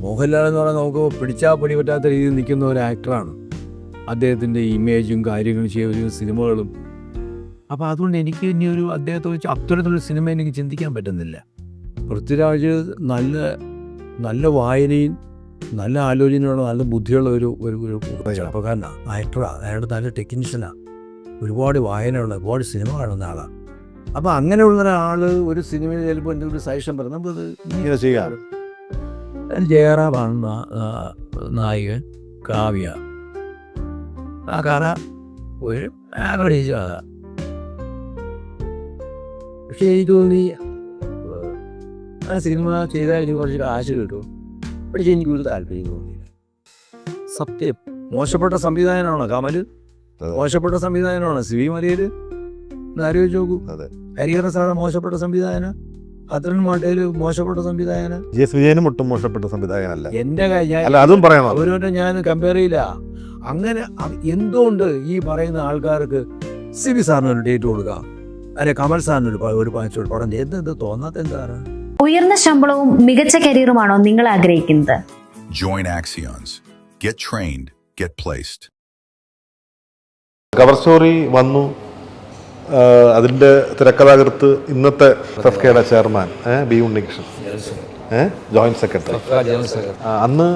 മോഹൻലാൽ എന്ന് പറഞ്ഞാൽ നമുക്ക് പിടിച്ചാൽ പിടി പറ്റാത്ത രീതിയിൽ നിൽക്കുന്ന ഒരു ആക്ടറാണ്. അദ്ദേഹത്തിൻ്റെ ഇമേജും കാര്യങ്ങളും ചെയ്യുന്ന സിനിമകളും. അപ്പോൾ അതുകൊണ്ട് എനിക്ക് ഇനിയൊരു അദ്ദേഹത്തെ വെച്ച് അത്തരത്തിലൊരു സിനിമ എനിക്ക് ചിന്തിക്കാൻ പറ്റുന്നില്ല. പൃഥ്വിരാജ് നല്ല വായനയും നല്ല ആലോചനയുള്ള നല്ല ബുദ്ധിയുള്ള ഒരു ചെറുപ്പക്കാരനാണ്, ആക്ടറാണ്. അയാളുടെ നല്ല ടെക്നീഷ്യനാണ്, ഒരുപാട് വായനയുള്ള ഒരുപാട് സിനിമ കാണുന്ന ആളാണ്. അപ്പോൾ അങ്ങനെയുള്ള ഒരാൾ ഒരു സിനിമയിൽ ചിലപ്പോൾ എന്തെങ്കിലും ഒരു സജഷൻ പറയും, നമുക്കത് ഇങ്ങനെ ചെയ്യാറ്. ജയറാമാണ് നായികൻ, കാവ്യ. ആ കഥ ഒരു ആവറേജ് കഥ. പക്ഷേ എനിക്ക് തോന്നി ആ സിനിമ ചെയ്താൽ എനിക്ക് കുറച്ച് കാശ് കിട്ടും. പക്ഷേ എനിക്കൊരു താല്പര്യം തോന്നിയില്ല. സത്യം. മോശപ്പെട്ട സംവിധാനമാണോ കമൽ? മോശപ്പെട്ട സംവിധാനമാണോ സി വി മലയിൽ? ആലോചിച്ച് നോക്കൂ. ഹരിഹര സാറ് മോശപ്പെട്ട സംവിധാനം, അത്രയും മട്ടയിൽ മോശപ്പെട്ട സംവിധാനം. വിജയനും ഒട്ടും മോശപ്പെട്ട സംവിധാനമല്ല. എൻ്റെ അതും പറയാം, അവരോട്ട് ഞാൻ കമ്പയർ ചെയ്യില്ല. അങ്ങനെ എന്തുകൊണ്ട് ഈ പറയുന്ന ആൾക്കാർക്ക് സി വി സാറിന് ഒരു ഡേറ്റ് കൊടുക്കാം, അല്ലെ കമൽ സാറിന് ഒരു പടം എന്ത് തോന്നാത്ത എന്താണ്? ഉയർന്ന ശമ്പളവും മികച്ച കരിയറുമാണോ നിങ്ങൾ ആഗ്രഹിക്കുന്നത്? Join Axions. Get trained, get placed. Cover story വന്നു. അതിൻ്റെ തിരക്കഥാകൃത്ത് ഇന്നത്തെ ഫെഫ്കയുടെ chairman B Unnikrishnan, joint secretary. അന്ന്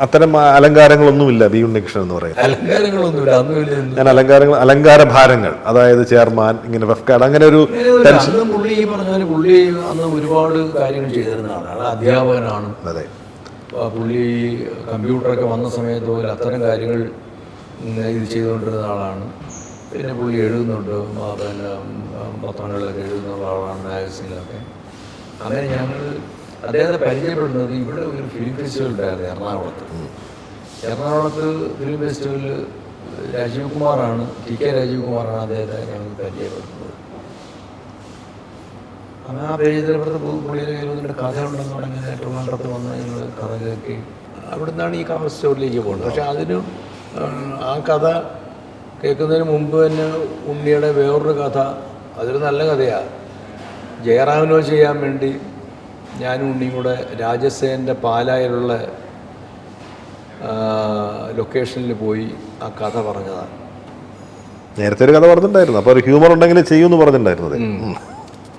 അത്തരം അലങ്കാരങ്ങളൊന്നുമില്ല ബി ഉണ്ണികൃഷ്ണൻ എന്ന് പറയുന്നത്. ഞാൻ അലങ്കാര ഭാരങ്ങൾ, അതായത് ചെയർമാൻ, ഇങ്ങനെ ഫെഫ്കാഡ്, അങ്ങനെ ഒരു ടെൻഷൻ. പുള്ളി അന്ന് ഒരുപാട് കാര്യങ്ങൾ ചെയ്തിരുന്ന ആളാണ്, അധ്യാപകനാണ്. അതെ, പുള്ളി കമ്പ്യൂട്ടറൊക്കെ വന്ന സമയത്ത് പോലും അത്തരം കാര്യങ്ങൾ ഇത് ചെയ്തുകൊണ്ടിരുന്ന ആളാണ്. പിന്നെ പുള്ളി എഴുതുന്നുണ്ട്, പിന്നെ പത്രങ്ങളിലൊക്കെ എഴുതുന്ന ആളാണ്, മാഗസിനിലൊക്കെ. അങ്ങനെ ഞങ്ങൾ അദ്ദേഹത്തെ പരിചയപ്പെടുന്നത് ഇവിടെ ഒരു ഫിലിം ഫെസ്റ്റിവൽ ഉണ്ടായിരുന്നു എറണാകുളത്ത് ഫിലിം ഫെസ്റ്റിവലിൽ രാജീവ് കുമാറാണ്, ടി.കെ. രാജീവ് കുമാറാണ് അദ്ദേഹത്തെ ഞങ്ങൾ പരിചയപ്പെടുന്നത്. അങ്ങനെ ആ പരിചയത്തിൽപ്പെടുത്ത പുള്ളിയുടെ കയ്യിൽ കഥ ഉണ്ടെന്ന് പറഞ്ഞാൽ ട്രിവാൻഡ്രത്ത് വന്ന് ഞങ്ങൾ കഥ കേൾക്കി അവിടെ നിന്നാണ് ഈ കവർ സ്റ്റോറിലേക്ക് പോകുന്നത്. പക്ഷെ അതിനും ആ കഥ കേൾക്കുന്നതിന് മുമ്പ് തന്നെ ഉണ്ണിയുടെ വേറൊരു കഥ, അതൊരു നല്ല കഥയാണ്. ജയറാമിനോ ചെയ്യാൻ വേണ്ടി ഞാനും ഉണ്ണിയും കൂടെ രാജസേൻ്റെ പാലായിലുള്ള ലൊക്കേഷനിൽ പോയി ആ കഥ പറഞ്ഞതാണ്. നേരത്തെ ഒരു കഥ പറഞ്ഞിട്ടുണ്ടായിരുന്നു, അപ്പോൾ ഒരു ഹ്യൂമർ ഉണ്ടെങ്കിൽ ചെയ്യുമെന്ന് പറഞ്ഞിട്ടുണ്ടായിരുന്നത്.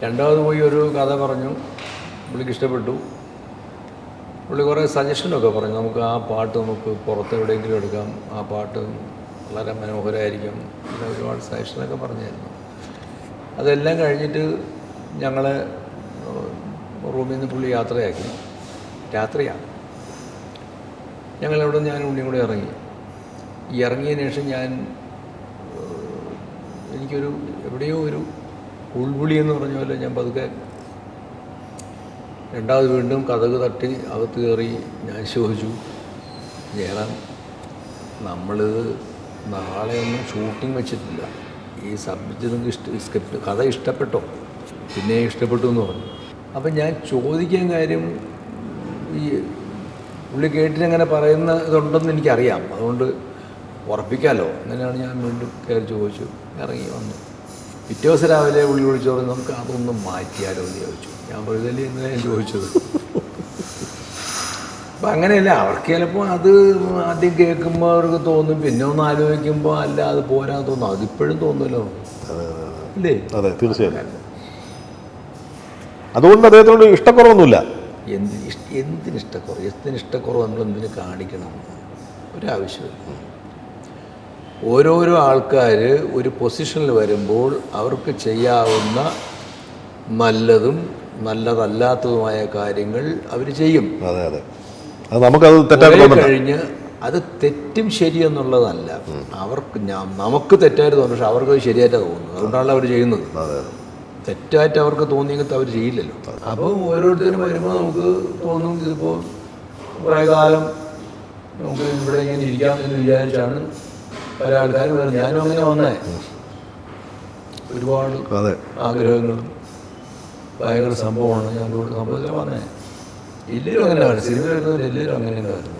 രണ്ടാമത് പോയി ഒരു കഥ പറഞ്ഞു, പുള്ളിക്ക് ഇഷ്ടപ്പെട്ടു. പുള്ളി കുറേ സജഷനൊക്കെ പറഞ്ഞു, നമുക്ക് ആ പാട്ട് നമുക്ക് പുറത്ത് എവിടെയെങ്കിലും എടുക്കാം, ആ പാട്ട് വളരെ മനോഹരമായിരിക്കും, പിന്നെ ഒരുപാട് സജഷനൊക്കെ പറഞ്ഞായിരുന്നു. അതെല്ലാം കഴിഞ്ഞിട്ട് ഞങ്ങളെ റൂമിൽ നിന്ന് പുള്ളി യാത്രയാക്കി. രാത്രിയാണ് ഞങ്ങളവിടെ ഞാൻ ഉണ്ണിയും കൂടെ ഇറങ്ങി. ഇറങ്ങിയതിന് ശേഷം എനിക്കൊരു എവിടെയോ ഒരു ഉൾവിളി എന്ന് പറഞ്ഞ പോലെ ഞാൻ പതുക്കെ രണ്ടാമത് വീണ്ടും കതക് തട്ടി അകത്ത് കയറി. ഞാൻ ചോദിച്ചു, ജയറാം, നമ്മൾ നാളെ ഒന്നും ഷൂട്ടിംഗ് വെച്ചിട്ടില്ല, ഈ സബ്ജക്റ്റ് നിങ്ങൾക്ക് സ്ക്രിപ്റ്റ് കഥ ഇഷ്ടപ്പെട്ടോ? പിന്നെ ഇഷ്ടപ്പെട്ടു എന്ന് പറഞ്ഞു. അപ്പം ഞാൻ ചോദിക്കാൻ കാര്യം, ഈ പുള്ളി കേട്ടിട്ടങ്ങനെ പറയുന്ന ഇതുണ്ടെന്ന് എനിക്കറിയാം, അതുകൊണ്ട് ഉറപ്പിക്കാമല്ലോ. അങ്ങനെയാണ് ഞാൻ വീണ്ടും കയറി ചോദിച്ചു. ഇറങ്ങി വന്നു. പിറ്റേ ദിവസം രാവിലെ പുള്ളി വിളിച്ചു പറഞ്ഞു, നമുക്ക് അതൊന്നും മാറ്റിയാലോ എന്ന് ചോദിച്ചു. ഞാൻ പറഞ്ഞതല്ലേ ഇന്നലെ ഞാൻ ചോദിച്ചത്. അപ്പം അങ്ങനെയല്ല, അവർക്ക് ചിലപ്പോൾ അത് ആദ്യം കേൾക്കുമ്പോൾ അവർക്ക് തോന്നും, പിന്നെ ഒന്ന് ആലോചിക്കുമ്പോൾ അല്ല അത് പോരാ തോന്നും. അതിപ്പോഴും തോന്നുമല്ലോ, അല്ലേ? അതെ, തീർച്ചയായും. അതുകൊണ്ട് അദ്ദേഹത്തോട് ഇഷ്ടക്കുറവൊന്നുമില്ല. എന്തിനിഷ്ടക്കുറവ് നമ്മൾ എന്തിനു കാണിക്കണം? ഒരാവശ്യമില്ല. ഓരോരോ ആൾക്കാർ ഒരു പൊസിഷനിൽ വരുമ്പോൾ അവർക്ക് ചെയ്യാവുന്ന നല്ലതും നല്ലതല്ലാത്തതുമായ കാര്യങ്ങൾ അവർ ചെയ്യും. അതെ അതെ, അത് നമുക്കത് തെറ്റായിട്ട് കഴിഞ്ഞ് അത് തെറ്റും ശരിയെന്നുള്ളതല്ല. അവർക്ക് നമുക്ക് തെറ്റായിട്ട് തോന്നും, പക്ഷെ അവർക്കത് ശരിയായിട്ടാണ് തോന്നുന്നത്. അതുകൊണ്ടാണല്ലോ അവർ ചെയ്യുന്നത്. തെറ്റായിട്ട് അവർക്ക് തോന്നിയെങ്കിൽ അവർ ചെയ്യില്ലല്ലോ. അപ്പോൾ ഓരോരുത്തരും വരുമ്പോൾ നമുക്ക് തോന്നും, ഇതിപ്പോൾ കുറേ കാലം നമുക്ക് ഇവിടെ ഇങ്ങനെ ഇരിക്കാം എന്ന് വിചാരിച്ചാണ് പല ആൾക്കാരും വരുന്നത്. ഞാനും അങ്ങനെ വന്നേ, ഒരുപാട് ആഗ്രഹങ്ങളും ഭയങ്കര സംഭവമാണ് ഞാൻ സംഭവത്തിൽ വന്നേ. എല്ലാവരും അങ്ങനെ വരും, സിനിമ വരുന്നവർ എല്ലാവരും അങ്ങനെയാണ് വരുന്നത്.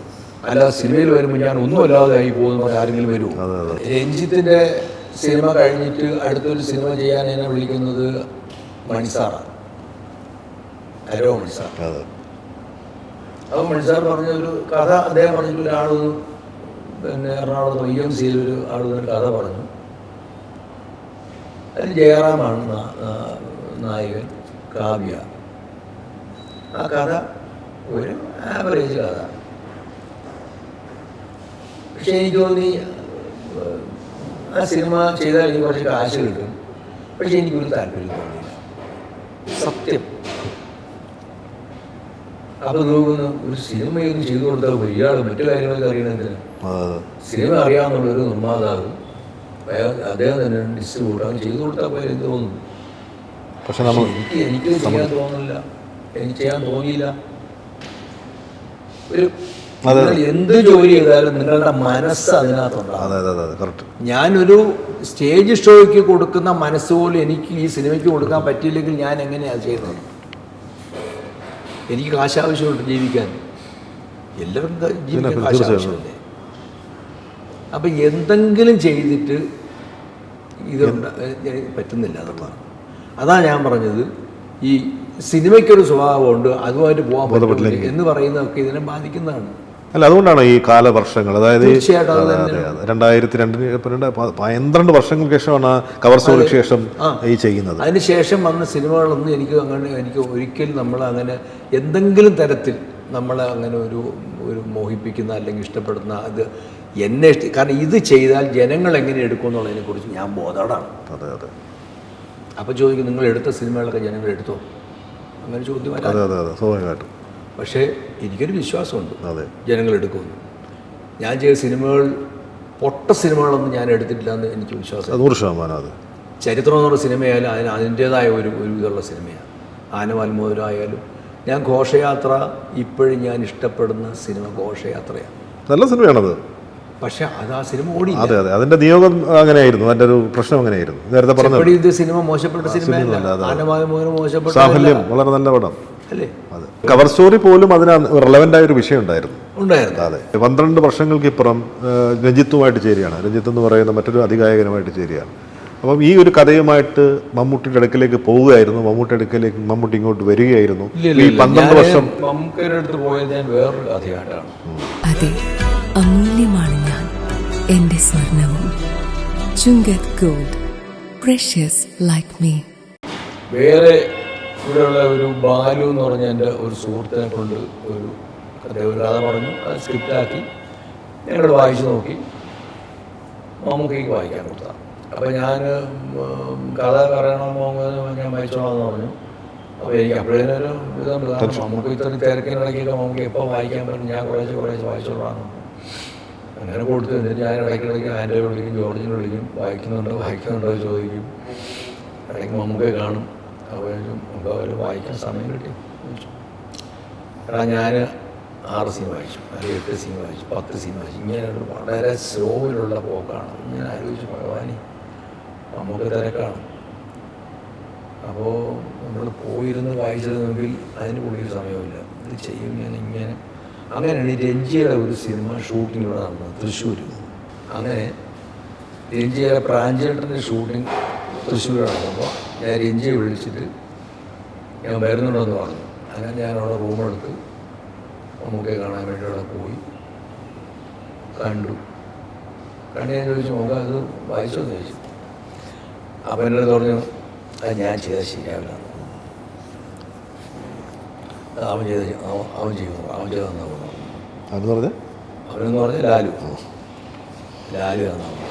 അല്ല, സിനിമയിൽ വരുമ്പോൾ ഞാൻ ഒന്നുമല്ലാതെ ആയി പോകുന്ന ആരെങ്കിലും വരുമോ? രഞ്ജിത്തിൻ്റെ സിനിമ കഴിഞ്ഞിട്ട് അടുത്തൊരു സിനിമ ചെയ്യാൻ എന്നെ വിളിക്കുന്നത് മണിസാറാണ്, അരോ മണിസാർ. അപ്പോൾ മണിസാർ പറഞ്ഞ ഒരു കഥ അദ്ദേഹം പറഞ്ഞിട്ട് ഒരാൾ പിന്നെ എറണാകുളത്ത് IMCയിൽ ഒരു ആൾ ഒരു കഥ പറഞ്ഞു. അതിൽ ജയറാമാണ് നായകൻ, കാവ്യ. ആ കഥ ഒരു ആവറേജ് കഥ. പക്ഷെ എനിക്ക് തോന്നി ആ സിനിമ ചെയ്താൽ എനിക്ക് കുറച്ച് കാശ് കിട്ടും. പക്ഷെ എനിക്കൊരു താല്പര്യം തോന്നിയില്ല, സത്യം. അപ്പോൾ നോക്കുന്ന ഒരു സിനിമയൊന്നും ചെയ്തു കൊടുത്താൽ ഇയാൾ മറ്റു കാര്യങ്ങളൊക്കെ അറിയണമെങ്കിൽ സിനിമ അറിയാവുന്നുള്ളൊരു നിർമ്മാതാവ് അദ്ദേഹം തന്നെ ഡിസ്ട്രിബ്യൂട്ടർ അത് ചെയ്തു കൊടുത്താൽ പോയാൽ എനിക്ക് തോന്നുന്നു. പക്ഷെ എനിക്ക് ചെയ്യാൻ തോന്നുന്നില്ല, എനിക്ക് ചെയ്യാൻ തോന്നിയില്ല. ഒരു എന്ത് ജോലി ചെയ്താലും നിങ്ങളുടെ മനസ്സ് അതിനകത്തുണ്ടാകും. ഞാനൊരു സ്റ്റേജ് ഷോയ്ക്ക് കൊടുക്കുന്ന മനസ്സ് പോലും എനിക്ക് ഈ സിനിമയ്ക്ക് കൊടുക്കാൻ പറ്റിയില്ലെങ്കിൽ ഞാൻ എങ്ങനെയാണ് ചെയ്യുന്നത്? എനിക്ക് കാശ് ആവശ്യമുണ്ട് ജീവിക്കാൻ, എല്ലാവർക്കും ജീവിക്കാൻ കാശ് ആവശ്യമില്ലേ? അപ്പം എന്തെങ്കിലും ചെയ്തിട്ട് ഇതുണ്ട് പറ്റുന്നില്ല എന്നുള്ളതാണ്. അതാണ് ഞാൻ പറഞ്ഞത്, ഈ സിനിമയ്ക്കൊരു സ്വഭാവമുണ്ട്, അതുമായിട്ട് പോകാൻ പറ്റില്ല എന്ന് പറയുന്നതൊക്കെ ഇതിനെ ബാധിക്കുന്നതാണ്. അല്ല, അതുകൊണ്ടാണ് ഈ കാലവർഷങ്ങൾ, അതായത് 2002 വർഷങ്ങൾക്ക് ശേഷമാണ് കവർ സ്റ്റോറിക്ക് ശേഷം ഈ ചെയ്യുന്നത്. അതിന് ശേഷം വന്ന സിനിമകളൊന്നും എനിക്ക് ഒരിക്കലും നമ്മൾ അങ്ങനെ എന്തെങ്കിലും തരത്തിൽ നമ്മളെ അങ്ങനെ ഒരു മോഹിപ്പിക്കുന്ന അല്ലെങ്കിൽ ഇഷ്ടപ്പെടുന്ന അത് എന്നെ കാരണം ഇത് ചെയ്താൽ ജനങ്ങൾ എങ്ങനെ എടുക്കും എന്നുള്ളതിനെക്കുറിച്ച് ഞാൻ ബോധവാനാണ്. അതെ. അപ്പോൾ ചോദിക്കും, നിങ്ങൾ എടുത്ത സിനിമകളൊക്കെ ജനങ്ങൾ എടുത്തോ? അങ്ങനെ ചോദ്യം സ്വാഭാവികമായിട്ടും. പക്ഷേ എനിക്കൊരു വിശ്വാസമുണ്ട് ജനങ്ങൾ എടുക്കുമെന്ന്. ഞാൻ ചെയ്ത സിനിമകൾ പൊട്ട സിനിമകളൊന്നും ഞാൻ എടുത്തിട്ടില്ല എന്ന് എനിക്ക് വിശ്വാസം. 100% അത് ചരിത്രം എന്ന് പറഞ്ഞ സിനിമയായാലും അതിൻ്റേതായ ഒരു ഇതുള്ള സിനിമയാണ്. ആനവാൽമോദരായാലും ഞാൻ ഘോഷയാത്ര ഇപ്പോഴും ഞാൻ ഇഷ്ടപ്പെടുന്ന സിനിമ ഘോഷയാത്രയാണ്. നല്ല സിനിമയാണത്. പക്ഷെ അത് ആ സിനിമ ഓടി. അതെ, അതിന്റെ നിയോഗം അങ്ങനെയായിരുന്നു, അതിന്റെ ഒരു പ്രശ്നം അങ്ങനെയായിരുന്നു. നേരത്തെ പറഞ്ഞത് ഇത് സിനിമ മോശപ്പെട്ട സിനിമയല്ല, ആനവാൽമോദരം മോശപ്പെട്ട സാഫല്യം വളരെ നല്ല പടം അല്ലേ? അതെ. കവർ സ്റ്റോറി പോലും അതിന് റെലവൻ്റ് ആയ ഒരു വിഷയം ഉണ്ടായിരുന്നു. അതെ. 12 വർഷങ്ങൾക്ക് ഇപ്പുറം രഞ്ജിത്തുമായിട്ട് ചേരുകയാണ്. രഞ്ജിത്ത് എന്ന് പറയുന്ന മറ്റൊരു അതികായകനുമായിട്ട് ചേരുകയാണ്. അപ്പം ഈ ഒരു കഥയുമായിട്ട് മമ്മൂട്ടിയുടെ അടുക്കിലേക്ക് പോവുകയായിരുന്നു, മമ്മൂട്ടി ഇങ്ങോട്ട് വരികയായിരുന്നു. ഈ 12 വർഷം മമ്മൂക്കയുടെ അടുത്ത് പോയത് ഞാൻ വേറൊരു കഥയായിട്ടാണ്. അതെ, അമൂല്യമാണ് ഞാൻ, എന്റെ സ്വർണവും. Chungath gold, precious like me. വേറെ ഇവിടെയുള്ള ഒരു ബാലു എന്ന് പറഞ്ഞ എൻ്റെ ഒരു സുഹൃത്തിനെ കൊണ്ട് ഒരു കഥ പറഞ്ഞു. അത് സ്ക്രിപ്റ്റാക്കി ഞങ്ങളോട് വായിച്ചു നോക്കി. മമ്മൂക്കയ്ക്ക് വായിക്കാൻ കൊടുത്താണ്. അപ്പോൾ ഞാൻ കഥ പറയണമെന്ന് ഞാൻ വായിച്ചോളാമെന്ന് പറഞ്ഞു. അപ്പോൾ എനിക്ക് അപ്പോഴേനൊരു ഇതുണ്ട്, കാരണം മമ്മൂക്ക ഇത്രയും തിരക്കിനിടയ്ക്കൊക്കെ മമ്മൂക്ക എപ്പോൾ വായിക്കാൻ പറ്റും, ഞാൻ കുറേശ്ശെ വായിച്ചോളാമെന്ന്. അങ്ങനെ കൊടുത്തു. എന്നിട്ട് ഞാൻ ഇടയ്ക്കിടയ്ക്ക് ആൻ്റെ വിളിക്കും, ജോർജിനെ വിളിക്കും, വായിക്കുന്നുണ്ടോ ചോദിക്കും. ഇടയ്ക്ക് മമ്മൂക്കയെ കാണും. അപ്പോൾ അവർ വായിക്കാൻ സമയം കിട്ടി. എടാ ഞാൻ 6 സീൻ വായിച്ചു, അല്ലെങ്കിൽ 8 സീൻ വായിച്ചു, 10 സീൻ വായിച്ചു. ഇങ്ങനെ ഒരു വളരെ സ്ലോയിലുള്ള പോക്കാണ്. ഇങ്ങനെ ആലോചിച്ച് ഭഗവാനി നമുക്ക് തിരക്കാണ്. അപ്പോൾ നമ്മൾ പോയിരുന്ന് വായിച്ചിരുന്നെങ്കിൽ അതിന് കൂടുതൽ സമയമില്ല. ഇത് ചെയ്യും ഞാൻ ഇങ്ങനെ. അങ്ങനെയാണ് രഞ്ജിയുടെ ഒരു സിനിമ ഷൂട്ടിംഗ് ഇവിടെ നടന്നത് തൃശ്ശൂർ. അങ്ങനെ രഞ്ജിയുടെ പ്രാഞ്ചേട്ടൻ്റെ ഷൂട്ടിംഗ് തൃശ്ശൂർ നടന്നപ്പോൾ ഞാൻ രഞ്ജിയെ വിളിച്ചിട്ട് ഞാൻ വരുന്നുണ്ടെന്ന് പറഞ്ഞു. അങ്ങനെ ഞാൻ അവിടെ റൂമെടുത്ത് മമ്മൂക്കയെ കാണാൻ വേണ്ടി അവിടെ പോയി കണ്ടു. ഞാൻ ചോദിച്ചു, മമ്മൂക്ക അത് വായിച്ചോന്ന് ചോദിച്ചു. അപ്പം എന്നോട് പറഞ്ഞു, അത് ഞാൻ ചെയ്താൽ ശരിയാവില്ല. അവൻ ചെയ്തെന്നാ പറഞ്ഞു. അവനെന്ന് പറഞ്ഞാൽ ലാലു എന്നാ പറഞ്ഞു.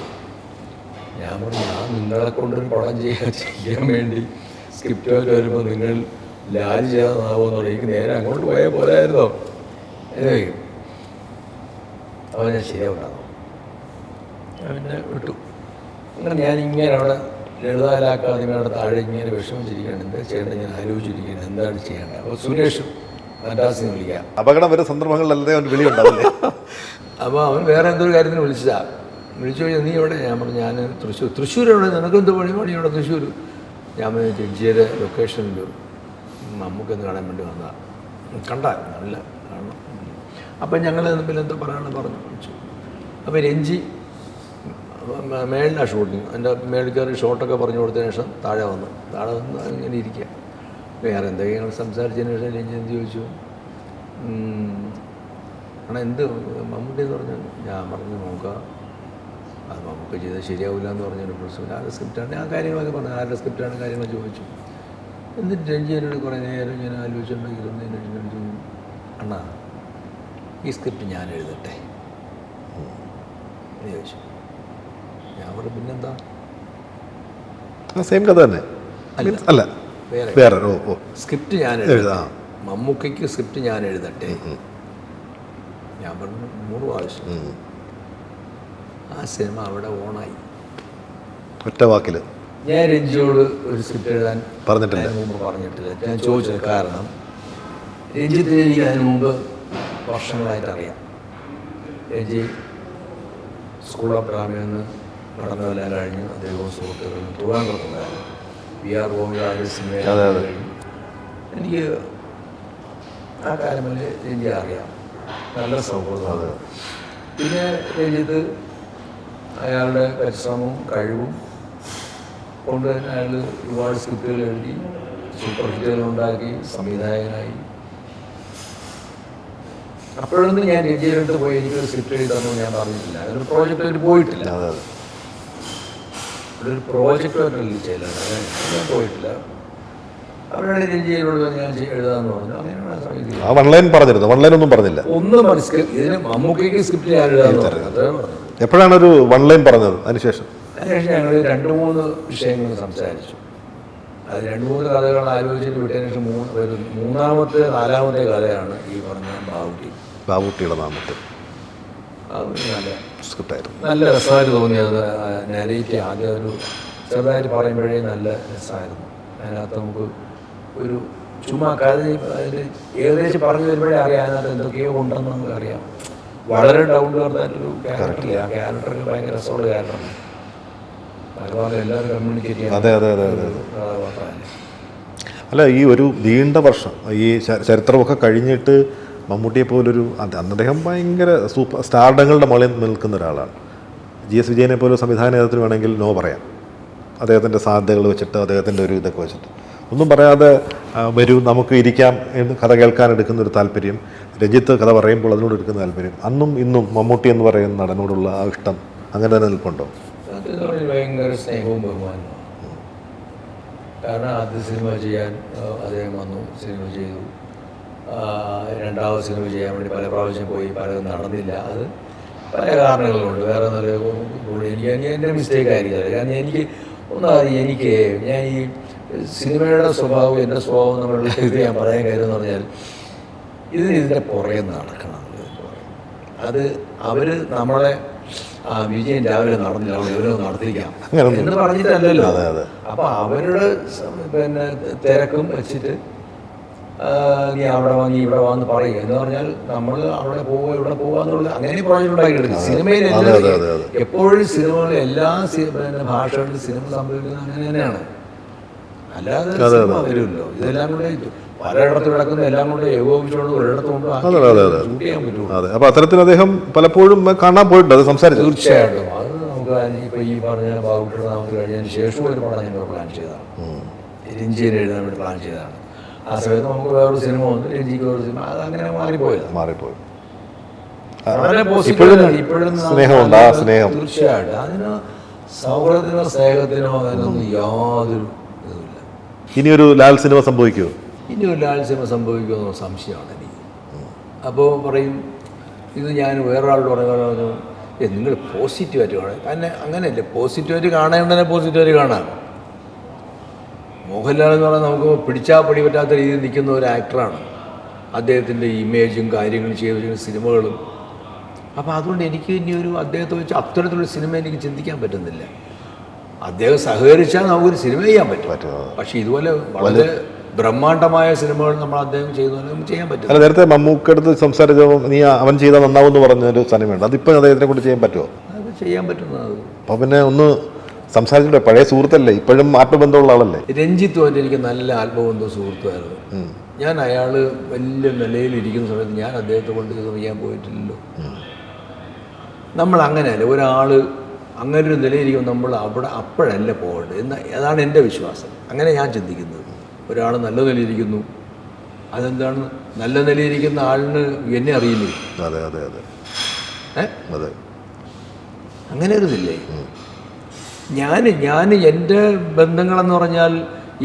ഞാൻ പറഞ്ഞു, ഞാൻ നിങ്ങളെ കൊണ്ടൊരു പടം ചെയ്യാൻ വേണ്ടി സ്ക്രിപ്റ്റുമായിട്ട് വരുമ്പോൾ നിങ്ങൾ ലാൽ ചെയ്യാമെന്നാവുമെന്ന് പറഞ്ഞു. എനിക്ക് നേരെ അങ്ങോട്ട് പോയാൽ പോരായിരുന്നോ എന്ന് ചോദിക്കും. അപ്പോൾ ഞാൻ ശരിയാവുണ്ടാകും. ഞാൻ പിന്നെ വിട്ടു. അങ്ങനെ ഞാനിങ്ങനെ അവിടെ ലളിതാല അക്കാദമിയുടെ താഴെ ഇങ്ങനെ വിഷമിച്ചിരിക്കുകയാണ്. എന്താ ചെയ്യേണ്ടത് ഞാൻ ആലോചിച്ചിരിക്കുകയാണ്, എന്താണ് ചെയ്യേണ്ടത്. അപ്പോൾ സുരേഷ് മദ്രാസിൽ നിന്ന് വിളിക്കാം. അപകടം വരുന്ന സന്ദർഭങ്ങളിലല്ലേ അവൻ വിളിയുണ്ടാവില്ലേ? അപ്പോൾ അവൻ വേറെ എന്തൊരു കാര്യത്തിന് വിളിച്ചു കഴിഞ്ഞാൽ നീ എവിടെ? ഞാൻ പറഞ്ഞു, ഞാൻ തൃശ്ശൂർ എവിടെ? നിനക്കെന്ത് പണി ഇവിടെ തൃശ്ശൂർ? ഞാൻ രഞ്ജിയുടെ ലൊക്കേഷനിൽ നമുക്കൊന്ന് കാണാൻ വേണ്ടി വന്നതാണ്. കണ്ടാൽ നല്ല കാണണം. അപ്പം ഞങ്ങൾ തമ്മിൽ എന്താ പറയാനുള്ള പറഞ്ഞു വിളിച്ചു. അപ്പോൾ രഞ്ജി മേളിലാണ് ഷൂട്ടിങ്. എൻ്റെ മേളിൽ കയറി ഷോട്ടൊക്കെ പറഞ്ഞു കൊടുത്തതിന് ശേഷം താഴെ വന്നു ഇങ്ങനെ ഇരിക്കുക. വേറെ എന്തെങ്കിലും സംസാരിച്ചതിന് ശേഷം രഞ്ജി എന്ത് ചോദിച്ചു, കാരണം എന്ത് മമ്മൂട്ടി എന്ന് പറഞ്ഞാൽ ഞാൻ പറഞ്ഞു നോക്കാം, അത് മമ്മൂട്ടി ചെയ്താൽ ശരിയാവില്ല എന്ന് പറഞ്ഞൊരു പ്രശ്നമില്ല. ആരുടെ സ്ക്രിപ്റ്റാണ്, ആ കാര്യങ്ങളൊക്കെ പറഞ്ഞു, ആരുടെ സ്ക്രിപ്റ്റാണ് കാര്യങ്ങൾ ചോദിച്ചു. എന്നിട്ട് രഞ്ജിനോട് കുറേ നേരം ഞാൻ ആലോചിച്ചിട്ടുണ്ടെങ്കിൽ ചോദിച്ചു, അണ്ണാ ഈ സ്ക്രിപ്റ്റ് ഞാൻ എഴുതട്ടെ എന്ന് ചോദിച്ചു. ഞാൻ പറഞ്ഞു പിന്നെന്താ, സെയിം കഥ തന്നെ അല്ല വേറെ സ്ക്രിപ്റ്റ് ഞാൻ എഴുതാം, മമ്മൂക്കയ്ക്ക് സ്ക്രിപ്റ്റ് ഞാൻ എഴുതട്ടെ. ഞാൻ പറഞ്ഞു 100 പ്രാവശ്യം. ആ സിനിമ അവിടെ ഓണായി. ഒറ്റ വാക്കിൽ ഞാൻ രഞ്ജിയോട് ഒരു സ്ക്രിപ്റ്റ് എഴുതാൻ പറഞ്ഞിട്ടില്ല, മുമ്പ് പറഞ്ഞിട്ടില്ല. ഞാൻ ചോദിച്ചത് കാരണം രഞ്ജിത്തിന് എനിക്ക് അതിന് മുമ്പ് വർഷങ്ങളായിട്ട് അറിയാം. രഞ്ജി സ്കൂൾ ഓഫ് ഡ്രാമയിൽ നിന്ന് പഠനമെല്ലാം കഴിഞ്ഞ് അദ്ദേഹവും സുഹൃത്തുക്കളും ട്രിവാൻഡ്രത്തുണ്ടായിരുന്നു. VR ഗോവിന്ദരാജ സിനിമ കഴിഞ്ഞു. എനിക്ക് ആ കാലങ്ങളിൽ രഞ്ജി അറിയാം, നല്ല സൗഹൃദമാണ്. പിന്നെ രഞ്ജിത്ത് അയാളുടെ പരിശ്രമവും കഴിവും കൊണ്ട് തന്നെ അയാൾ ഒരുപാട് സ്ക്രിപ്റ്റുകൾ എഴുതി, സൂപ്പർ ഹിറ്റുകളുണ്ടാക്കി, സംവിധായകനായി. അപ്പോഴൊന്നും ഞാൻ രഞ്ജിയുടെ അടുത്ത് പോയി എനിക്കൊരു സ്ക്രിപ്റ്റ് എഴുതി തന്നു ഞാൻ പറഞ്ഞിട്ടില്ല. അതൊരു പ്രോജക്റ്റ് അവർ പോയിട്ടില്ല, ഒരു പ്രോജക്റ്റ് ചെയ്യലാണ്, ഞാൻ പോയിട്ടില്ല. അവരാണ് രഞ്ജിയോട് ഞാൻ എഴുതാന്ന് പറഞ്ഞു. അങ്ങനെയാണ് വൺലൈൻ പറഞ്ഞിരുന്നു, വൺലൈൻ ഒന്നും പറഞ്ഞില്ല, ഒന്നും ഇതിന് മമ്മൂക്കയ്ക്ക് സ്ക്രിപ്റ്റ് ഞാൻ എഴുതാന്ന് പറഞ്ഞു. അത്രേ പറഞ്ഞു. എപ്പോഴാണ് ഒരു വൺലൈൻ പറഞ്ഞത്? അതിനുശേഷം ഞങ്ങൾ 2-3 വിഷയങ്ങൾ സംസാരിച്ചു. അത് 2-3 കഥകൾ ആലോചിച്ചിട്ട് വിട്ടതിന് ശേഷം മൂന്നാമത്തെ 4-ാമത്തെ കഥയാണ് ഈ പറഞ്ഞ ബാബുട്ടിയുടെ നാമത്തിൽ. അത് നല്ല സ്ക്രിപ്റ്റായിരുന്നു, നല്ല രസമായിട്ട് തോന്നിയത്. നരേറ്റ് ആദ്യം ഒരു ചെറുതായിട്ട് പറയുമ്പോഴേ നല്ല രസമായിരുന്നു. അതിനകത്ത് നമുക്ക് ഒരു ചുമ്മാ കഥ അതിന് ഏകദേശം പറഞ്ഞു വരുമ്പോഴേ അറിയാം അതിനകത്ത് എന്തൊക്കെയോ ഉണ്ടെന്ന് നമുക്ക് അറിയാം. വളരെ ഡൗൺ ടു എർത്തായിട്ടൊരു ക്യാരക്ടറില്ല. ആ ക്യാരക്ടർക്ക് ഭയങ്കര രസമുള്ള ക്യാരക്ടറാണ്. പലപോലെ എല്ലാവരും കമ്മ്യൂണിക്കേറ്റ് ചെയ്യാൻ കഥാപാത്രമല്ലേ. അല്ല, ഈ ഒരു നീണ്ട വർഷം ഈ ചരിത്രമൊക്കെ കഴിഞ്ഞിട്ട് മമ്മൂട്ടിയെ പോലൊരു അന്ന് അദ്ദേഹം ഭയങ്കര സൂപ്പർ സ്റ്റാർഡങ്ങളുടെ മുകളിൽ നിൽക്കുന്ന ഒരാളാണ്. GS വിജയനെ പോലെ സംവിധാനത്തിന് വേണമെങ്കിൽ നോ പറയാം. അദ്ദേഹത്തിൻ്റെ സാധ്യതകൾ വെച്ചിട്ട്, അദ്ദേഹത്തിൻ്റെ ഒരു ഇതൊക്കെ വെച്ചിട്ട് ഒന്നും പറയാതെ വരൂ നമുക്ക് ഇരിക്കാം എന്ന് കഥ കേൾക്കാൻ എടുക്കുന്നൊരു താല്പര്യം, രഞ്ജിത്ത് കഥ പറയുമ്പോൾ അതിനോട് എടുക്കുന്ന താല്പര്യം, അന്നും ഇന്നും മമ്മൂട്ടി എന്ന് പറയുന്ന നടനോടുള്ള ആ ഇഷ്ടം അങ്ങനെ തന്നെ നിൽപ്പുണ്ടോ? ഭയങ്കര സ്നേഹവും ബഹുമാനവും. കാരണം ആദ്യ സിനിമ ചെയ്യാൻ അദ്ദേഹം വന്നു, സിനിമ ചെയ്തു. രണ്ടാമത് സിനിമ ചെയ്യാൻ വേണ്ടി പല പ്രാവശ്യം പോയി, പലതും നടന്നില്ല. അത് പല കാരണങ്ങളുണ്ട്. വേറെ നല്ല എനിക്ക് എൻ്റെ മിസ്റ്റേക്ക് ആയിരിക്കില്ല. കാരണം എനിക്ക് ഞാൻ ഈ സിനിമയുടെ സ്വഭാവം എൻ്റെ സ്വഭാവം എന്നുള്ള ഇത് ഞാൻ പറയാൻ കാര്യം എന്ന് പറഞ്ഞാൽ ഇതിൻ്റെ പുറകെ നടക്കണം. അത് അവർ നമ്മളെ വിജയം രാവിലെ നടന്നില്ല, അവിടെ ഇവരോ നടത്തിക്കാം എന്ന് പറഞ്ഞിട്ടല്ലല്ലോ. അപ്പം അവരുടെ പിന്നെ തിരക്കും വെച്ചിട്ട് നീ അവിടെ വാങ്ങി ഇവിടെ വാന്ന് പറയുക എന്ന് പറഞ്ഞാൽ നമ്മൾ അവിടെ പോവുക ഇവിടെ പോവുക എന്നുള്ള അങ്ങനെ പ്രോജക്റ്റ് ഉണ്ടാക്കിയെടുക്കും. സിനിമയിൽ എപ്പോഴും സിനിമകളിൽ എല്ലാ പിന്നെ ഭാഷകളിലും സിനിമ സംഭവിക്കുന്നത് അങ്ങനെ തന്നെയാണ്. അല്ലാതെ സിനിമ വരുമല്ലോ. ഇതെല്ലാം കൂടെ പലയിടത്തും കിടക്കുന്ന എല്ലാം കൂടെ ഏകോപിച്ചുകൊണ്ട് ഒരിടത്തും കൊണ്ട് ഷൂട്ട് ചെയ്യാൻ പറ്റുള്ളൂ. അപ്പൊ അത്തരത്തിൽ അദ്ദേഹം പലപ്പോഴും കാണാൻ പോയിട്ടുണ്ട്, അത് സംസാരിച്ചു. തീർച്ചയായിട്ടും അത് നമുക്ക് ഇപ്പൊ ഈ പറഞ്ഞ ബാബുട്ടിയുടെ നാമത്തിൽ കഴിഞ്ഞതിന് ശേഷം ഒരു പടം ഞങ്ങൾ പ്ലാൻ ചെയ്തതാണ്. രഞ്ജിയെ എഴുതാൻ വേണ്ടി പ്ലാൻ ചെയ്തതാണ്. ആ സമയത്ത് നമുക്ക് വേറൊരു സിനിമ വന്നു, രഞ്ജിക്ക് വേറൊരു സിനിമ, അത് അങ്ങനെ മാറിപ്പോയി. ഇപ്പോഴും സ്നേഹമുണ്ട്, ആ സ്നേഹം തീർച്ചയായിട്ടും. അതിന് സൗഹൃദത്തിനോ സ്നേഹത്തിനോ അതിനൊന്നും യാതൊരു ഇതുമില്ല. ഇനിയൊരു ലാൽ സിനിമ സംഭവിക്കുമോ? ഇനിയൊരു ലാൽ സിനിമ സംഭവിക്കുമെന്നോ സംശയമാണ് എനിക്ക്. അപ്പോൾ പറയും ഇത് ഞാൻ വേറൊരാളോട് പറഞ്ഞു നിങ്ങൾ പോസിറ്റീവായിട്ട് കാണാം. കാരണം അങ്ങനെയല്ലേ, പോസിറ്റീവായിട്ട് കാണേണ്ടതിനെ പോസിറ്റീവായിട്ട് കാണാം. മോഹൻലാൽ എന്ന് പറഞ്ഞാൽ നമുക്ക് പിടിച്ചാൽ പിടി പറ്റാത്ത രീതിയിൽ നിൽക്കുന്ന ഒരു ആക്ടറാണ്. അദ്ദേഹത്തിൻ്റെ ഇമേജും കാര്യങ്ങളും ചെയ്ത സിനിമകളും. അപ്പോൾ അതുകൊണ്ട് എനിക്ക് ഇനിയൊരു അദ്ദേഹത്തെ വെച്ച് അത്തരത്തിലുള്ള സിനിമ എനിക്ക് ചിന്തിക്കാൻ പറ്റുന്നില്ല. അദ്ദേഹം സഹകരിച്ചാൽ നമുക്കൊരു സിനിമ ചെയ്യാൻ പറ്റും. പക്ഷേ ഇതുപോലെ വളരെ ബ്രഹ്മാണ്ഡമായ സിനിമകൾ നമ്മൾ അദ്ദേഹം ചെയ്തു ചെയ്യാൻ പറ്റും. നേരത്തെ മമ്മൂക്കടുത്ത് സംസാരിച്ചപ്പോൾ നീ അവൻ ചെയ്താൽ നന്നാവെന്ന് പറഞ്ഞൊരു സിനിമയുണ്ട്, അതിപ്പോൾ അദ്ദേഹത്തിനെ കൊണ്ട് ചെയ്യാൻ പറ്റുമോ? അത് ചെയ്യാൻ പറ്റുന്നത്. അപ്പോൾ പിന്നെ ഒന്ന് സംസാരിച്ചിട്ട്, പഴയ സുഹൃത്തല്ലേ, ഇപ്പോഴും ആത്മബന്ധമുള്ള ആളല്ലേ? രഞ്ജിത്തുമായിട്ട് എനിക്ക് നല്ല ആത്മബന്ധം സുഹൃത്തുമായിരുന്നു. ഞാൻ അയാൾ വലിയ നിലയിലിരിക്കുന്ന സമയത്ത് ഞാൻ അദ്ദേഹത്തെ കൊണ്ട് ചെയ്യാൻ പോയിട്ടില്ലല്ലോ. നമ്മൾ അങ്ങനെയല്ല, ഒരാൾ അങ്ങനെ ഒരു നിലയിരിക്കും നമ്മൾ അവിടെ അപ്പോഴല്ല പോകേണ്ടത് എന്ന്, അതാണ് എൻ്റെ വിശ്വാസം. അങ്ങനെ ഞാൻ ചിന്തിക്കുന്നത്. ഒരാൾ നല്ല നിലയിരിക്കുന്നു, അതെന്താണ്? നല്ല നിലയിരിക്കുന്ന ആളിന് എന്നെ അറിയില്ലേ? അതെ അതെ അതെ അതെ. അങ്ങനെ ഒരു ഇതില്ലേ? ഞാൻ എൻ്റെ ബന്ധങ്ങളെന്ന് പറഞ്ഞാൽ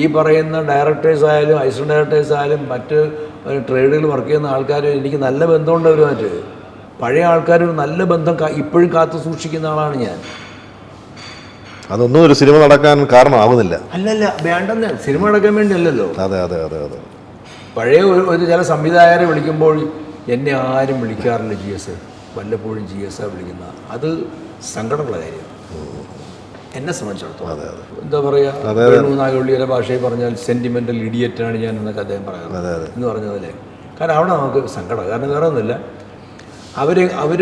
ഈ പറയുന്ന ഡയറക്ടേഴ്സ് ആയാലും അസിസ്റ്റന്റ് ഡയറക്ടേഴ്സ് ആയാലും മറ്റ് ട്രേഡുകൾ വർക്ക് ചെയ്യുന്ന ആൾക്കാരും എനിക്ക് നല്ല ബന്ധമുണ്ട് അവരുമായിട്ട്. പഴയ ആൾക്കാർ നല്ല ബന്ധം ഇപ്പോഴും കാത്തു സൂക്ഷിക്കുന്ന ആളാണ് ഞാൻ. അതൊന്നും ഒരു സിനിമ നടക്കാൻ കാരണമാവുന്നില്ല. അല്ലല്ല, വേണ്ടെന്ന്. സിനിമ നടക്കാൻ വേണ്ടി അല്ലല്ലോ. അതെ അതെ അതെ അതെ. പഴയ ഒരു ചില സംവിധായകരെ വിളിക്കുമ്പോൾ എന്നെ ആരും വിളിക്കാറില്ല GS. വല്ലപ്പോഴും GS വിളിക്കുന്ന അത് സങ്കടമുള്ള കാര്യം എന്നെ സംബന്ധിച്ചിടത്തോളം. എന്താ പറയുക, നാഗവള്ളിയുടെ ഭാഷയിൽ പറഞ്ഞാൽ സെൻറ്റിമെൻ്റൽ ഇഡിയറ്റാണ് ഞാൻ എന്നൊക്കെ അദ്ദേഹം പറയാറ് എന്ന് പറഞ്ഞതല്ലേ. കാരണം അവിടെ നമുക്ക് സങ്കടം. കാരണം വേറെ ഒന്നുമില്ല, അവർ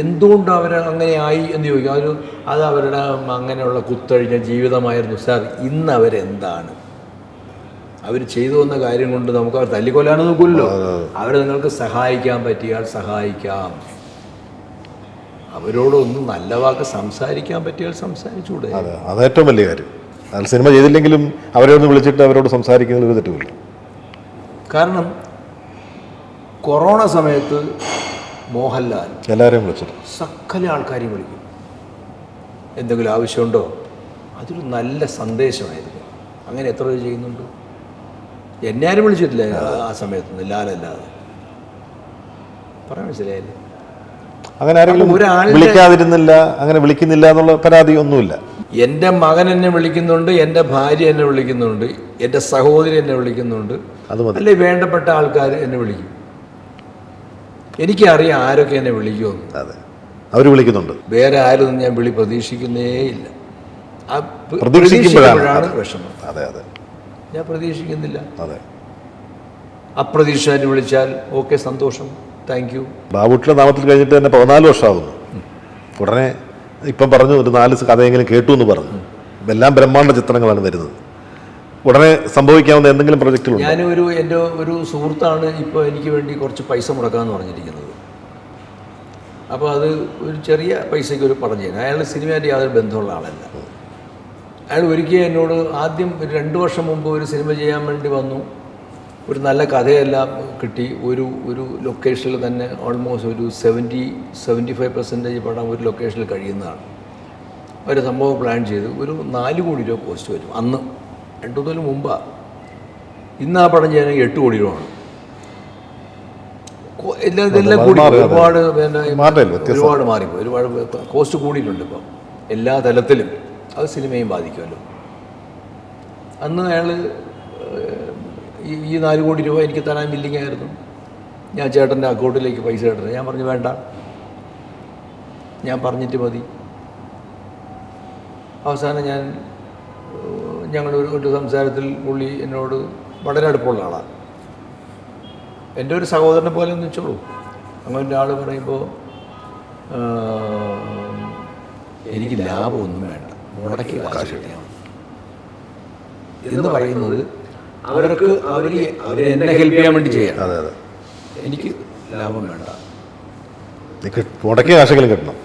എന്തുകൊണ്ട് അവർ അങ്ങനെ ആയി എന്ന് ചോദിക്കും. അത് അവരുടെ അങ്ങനെയുള്ള കുത്തഴിഞ്ഞ ജീവിതമായിരുന്നു സാർ. ഇന്ന് അവരെന്താണ് അവർ ചെയ്തു വന്ന കാര്യം കൊണ്ട് നമുക്ക് അവർ തല്ലിക്കൊല്ലാനും നോക്കില്ലല്ലോ. അവരെ നിങ്ങൾക്ക് സഹായിക്കാൻ പറ്റിയാൽ സഹായിക്കാം. അവരോടൊന്നും നല്ല വാക്ക് സംസാരിക്കാൻ പറ്റിയാൽ സംസാരിച്ചുകൂടെ? അത് ഏറ്റവും വലിയ കാര്യം. അത് സിനിമ ചെയ്തില്ലെങ്കിലും അവരൊന്ന് വിളിച്ചിട്ട് അവരോട് സംസാരിക്കുന്നതിൽ ഒരു തെറ്റുമില്ല. കാരണം കൊറോണ സമയത്ത് മോഹൻലാൽ എല്ലാവരെയും വിളിച്ചിട്ട് സകല ആൾക്കാരെയും വിളിക്കും. എന്തെങ്കിലും ആവശ്യമുണ്ടോ? അതൊരു നല്ല സന്ദേശമായിരുന്നു. അങ്ങനെ എത്ര പേര് ചെയ്യുന്നുണ്ട്? എന്നെ ആരും വിളിച്ചിട്ടില്ല ആ സമയത്തൊന്നും, ലാലല്ലാതെ. പറയാൻ മനസ്സിലായില്ലേ? അങ്ങനെ ആരെങ്കിലും വിളിക്കാതിരുന്നില്ല, അങ്ങനെ വിളിക്കുന്നില്ല എന്നുള്ള പരാതി ഒന്നുമില്ല. എൻ്റെ മകൻ എന്നെ വിളിക്കുന്നുണ്ട്, എൻ്റെ ഭാര്യ എന്നെ വിളിക്കുന്നുണ്ട്, എൻ്റെ സഹോദരി എന്നെ വിളിക്കുന്നുണ്ട്, അല്ലെ വേണ്ടപ്പെട്ട ആൾക്കാർ എന്നെ വിളിക്കും. എനിക്കറിയാം ആരൊക്കെ എന്നെ വിളിക്കുമെന്ന്. അതെ, അവർ വിളിക്കുന്നുണ്ട്. വേറെ ആരും ഞാൻ വിളി പ്രതീക്ഷിക്കുന്നേ ഇല്ല. പ്രതീക്ഷിക്കുമ്പോഴാണ് വിഷമം. അതെ അതെ, ഞാൻ പ്രതീക്ഷിക്കുന്നില്ല. അതെ, അപ്രതീക്ഷിതമായിട്ട് വിളിച്ചാൽ ഓക്കെ, സന്തോഷം, താങ്ക് യു. ബാബുട്ടിലെ നാമത്തിൽ കഴിഞ്ഞിട്ട് തന്നെ 14 വർഷമാകുന്നു. ഉടനെ ഇപ്പം പറഞ്ഞു ഒരു 4 കഥയെങ്കിലും കേട്ടു എന്ന് പറഞ്ഞു. എല്ലാം ബ്രഹ്മാണ്ഡ ചിത്രങ്ങളാണ് വരുന്നത്. ഉടനെ സംഭവിക്കാവുന്ന എന്തെങ്കിലും പ്രൊജക്റ്റുകൾ? എൻ്റെ ഒരു സുഹൃത്താണ് ഇപ്പോൾ എനിക്ക് വേണ്ടി കുറച്ച് പൈസ മുടക്കാമെന്ന് പറഞ്ഞിരിക്കുന്നത്. അപ്പോൾ അത് ഒരു ചെറിയ പൈസയ്ക്ക് ഒരു പടം ചെയ്യാൻ. അയാൾ സിനിമയായിട്ട് യാതൊരു ബന്ധമുള്ള ആളല്ല. അയാൾ ഒരിക്കൽ എന്നോട് ആദ്യം 2 വർഷം മുമ്പ് ഒരു സിനിമ ചെയ്യാൻ വേണ്ടി വന്നു. ഒരു നല്ല കഥയെല്ലാം കിട്ടി. ഒരു ലൊക്കേഷനിൽ തന്നെ ഓൾമോസ്റ്റ് ഒരു 70-75% പടം ഒരു ലൊക്കേഷനിൽ കഴിയുന്നതാണ്. ഒരു സംഭവം പ്ലാൻ ചെയ്ത് ഒരു 4 കോടി രൂപ കോസ്റ്റ് വരും. അന്ന് 2 കൊല്ലം മുമ്പാണ്. ഇന്ന് ആ പടം ചെയ്യാൻ 8 കോടി രൂപയാണ്. ഇതെല്ലാം കൂടി ഒരുപാട് മാറിപ്പോയി. ഒരുപാട് കോസ്റ്റ് കൂടിയിട്ടുണ്ട് ഇപ്പം എല്ലാ തലത്തിലും. അത് സിനിമയും ബാധിക്കുമല്ലോ. അന്ന് അയാൾ ഈ 4 കോടി രൂപ എനിക്ക് തരാൻ ബില്ലിങ്ങായിരുന്നു. ഞാൻ ചേട്ടൻ്റെ അക്കൗണ്ടിലേക്ക് പൈസ ഇടുന്നത്. ഞാൻ പറഞ്ഞു വേണ്ട, ഞാൻ പറഞ്ഞിട്ട് മതി. അവസാനം ഞങ്ങളുടെ ഒരു സംസാരത്തിൽ പുള്ളി എന്നോട് വളരെ അടുപ്പമുള്ള ആളാണ്. എൻ്റെ ഒരു സഹോദരനെ പോലെ ഒന്ന് വെച്ചോളൂ. അങ്ങനെ ഒരാൾ പറയുമ്പോൾ എനിക്ക് ലാഭമൊന്നും വേണ്ട, മുടക്കി കാശ് കിട്ടിയാൽ എന്ന് പറയുന്നത് അവർ എന്നെ ഹെൽപ്പ് ചെയ്യാൻ വേണ്ടി ചെയ്യാം. എനിക്ക് ലാഭം വേണ്ട, മുടക്കിയ കാശെങ്കിലും കിട്ടണം.